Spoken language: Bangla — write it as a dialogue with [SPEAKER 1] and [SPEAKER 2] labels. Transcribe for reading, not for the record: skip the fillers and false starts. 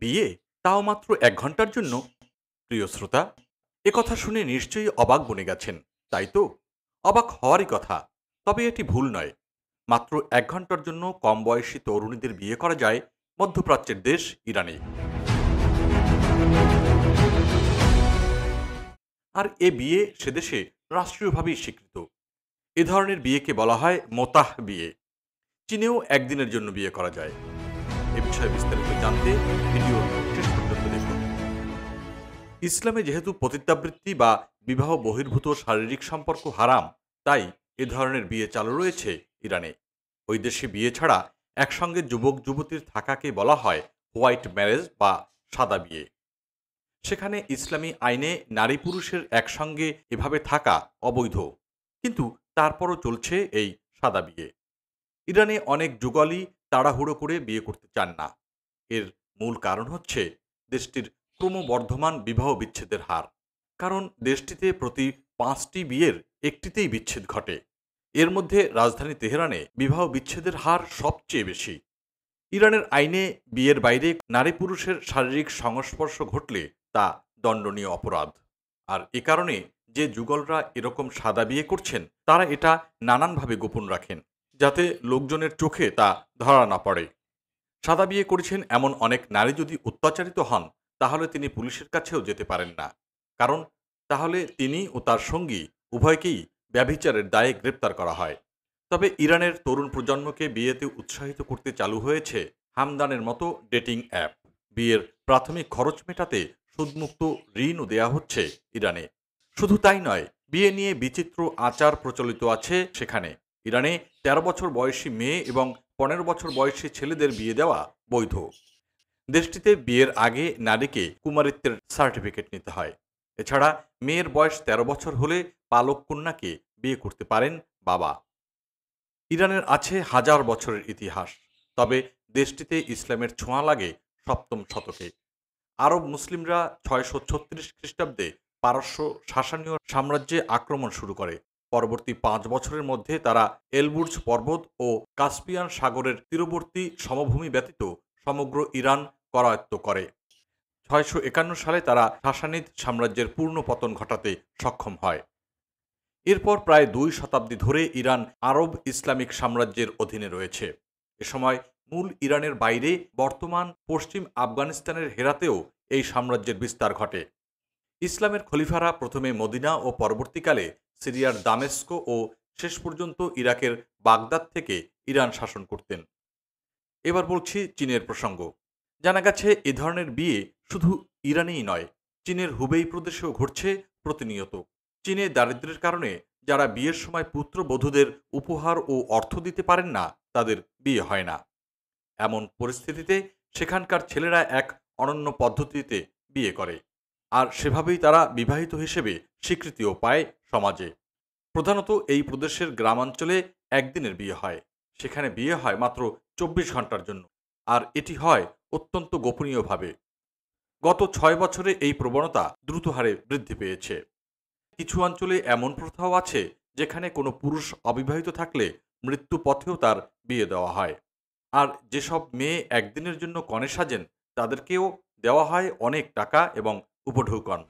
[SPEAKER 1] বিয়ে, তাও মাত্র ১ ঘন্টার জন্য? প্রিয় শ্রোতা, কথা শুনে নিশ্চয়ই অবাক বনে গেছেন, তাই তো? অবাক হওয়ারই কথা। তবে এটি ভুল নয়। মাত্র ১ ঘন্টার জন্য কম বয়সী তরুণীদের বিয়ে করা যায় মধ্যপ্রাচ্যের দেশ ইরানে। আর এ বিয়ে সেদেশে রাষ্ট্রীয়ভাবেই স্বীকৃত। এ ধরনের বিয়েকে বলা হয় মোতাহ বিয়ে। চীনেও একদিনের জন্য বিয়ে করা যায়। এ বিষয়ে বিস্তারিত জানতে ভিডিও শেষ পর্যন্ত দেখুন। ইসলামে যেহেতু পতিতাবৃত্তি বা বিবাহ বহির্ভূত শারীরিক সম্পর্ক হারাম, তাই এ ধরনের বিয়ে চালু রয়েছে ইরানে। ওই দেশে বিয়ে ছাড়া একসঙ্গে যুবক যুবতীর থাকাকে বলা হয় হোয়াইট ম্যারেজ বা সাদা বিয়ে। সেখানে ইসলামী আইনে নারী পুরুষের একসঙ্গে এভাবে থাকা অবৈধ, কিন্তু তারপরও চলছে এই সাদা বিয়ে। ইরানে অনেক যুগলই তাড়াহুড়ো করে বিয়ে করতে চান না। এর মূল কারণ হচ্ছে দেশটির ক্রমবর্ধমান বিবাহ বিচ্ছেদের হার। কারণ দেশটিতে প্রতি ৫টি বিয়ের একটিতেই বিচ্ছেদ ঘটে। এর মধ্যে রাজধানী তেহরানে বিবাহ বিচ্ছেদের হার সবচেয়ে বেশি। ইরানের আইনে বিয়ের বাইরে নারী পুরুষের শারীরিক সংস্পর্শ ঘটলে তা দণ্ডনীয় অপরাধ। আর এ কারণে যে যুগলরা এরকম সাদা বিয়ে করছেন তারা এটা নানানভাবে গোপন রাখেন, যাতে লোকজনের চোখে তা ধরা না পড়ে। সাদা বিয়ে করেছেন এমন অনেক নারী যদি অত্যাচারিত হন, তাহলে তিনি পুলিশের কাছেও যেতে পারেন না। কারণ তাহলে তিনি ও তার সঙ্গী উভয়কেই ব্যভিচারের দায়ে গ্রেপ্তার করা হয়। তবে ইরানের তরুণ প্রজন্মকে বিয়েতে উৎসাহিত করতে চালু হয়েছে হামদানের মতো ডেটিং অ্যাপ। বিয়ের প্রাথমিক খরচ মেটাতে সুদমুক্ত ঋণও দেয়া হচ্ছে ইরানে। শুধু তাই নয়, বিয়ে নিয়ে বিচিত্র আচার প্রচলিত আছে সেখানে। ইরানে ১৩ বছর বয়সী মেয়ে এবং ১৫ বছর বয়সী ছেলেদের বিয়ে দেওয়া বৈধ। দেশটিতে বিয়ের আগে নারীকে কুমারিত্বের সার্টিফিকেট নিতে হয়। এছাড়া মেয়ের বয়স ১৩ বছর হলে পালক কন্যাকে বিয়ে করতে পারেন বাবা। ইরানের আছে হাজার বছরের ইতিহাস। তবে দেশটিতে ইসলামের ছোঁয়া লাগে সপ্তম শতকে। আরব মুসলিমরা ৬৩৬ খ্রিস্টাব্দে পারস্য সাসানীয় সাম্রাজ্যে আক্রমণ শুরু করে। পরবর্তী ৫ বছরের মধ্যে তারা এলবুর্জ পর্বত ও কাস্পিয়ান সাগরের তীরবর্তী সমভূমি ব্যতীত সমগ্র ইরান করায়ত্ত করে। ৬৫১ সালে তারা সাসানিদ সাম্রাজ্যের পূর্ণ পতন ঘটাতে সক্ষম হয়। এরপর প্রায় ২ শতাব্দী ধরে ইরান আরব ইসলামিক সাম্রাজ্যের অধীনে রয়েছে। এ সময় মূল ইরানের বাইরে বর্তমান পশ্চিম আফগানিস্তানের হেরাতেও এই সাম্রাজ্যের বিস্তার ঘটে। ইসলামের খলিফারা প্রথমে মদিনা ও পরবর্তীকালে সিরিয়ার দামেস্ক ও শেষ পর্যন্ত ইরাকের বাগদাদ থেকে ইরান শাসন করতেন। এবার বলছি চীনের প্রসঙ্গ। জানা গেছে এ ধরনের বিয়ে শুধু ইরানেই নয়, চীনের হুবেই প্রদেশেও ঘটছে প্রতিনিয়ত। চীনে দারিদ্র্যের কারণে যারা বিয়ের সময় পুত্রবধূদের উপহার ও অর্থ দিতে পারেন না, তাদের বিয়ে হয় না। এমন পরিস্থিতিতে সেখানকার ছেলেরা এক অনন্য পদ্ধতিতে বিয়ে করে। আর সেভাবেই তারা বিবাহিত হিসেবে স্বীকৃতিও পায় সমাজে। প্রধানত এই প্রদেশের গ্রামাঞ্চলে একদিনের বিয়ে হয়। সেখানে বিয়ে হয় মাত্র ২৪ ঘন্টার জন্য। আর এটি হয় অত্যন্ত গোপনীয়ভাবে। গত ৬ বছরে এই প্রবণতা দ্রুত হারে বৃদ্ধি পেয়েছে। কিছু অঞ্চলে এমন প্রথাও আছে যেখানে কোনো পুরুষ অবিবাহিত থাকলে মৃত্যু পথেও তার বিয়ে দেওয়া হয়। আর যেসব মেয়ে একদিনের জন্য কনে সাজেন, তাদেরকেও দেওয়া হয় অনেক টাকা এবং উপঢৌকন।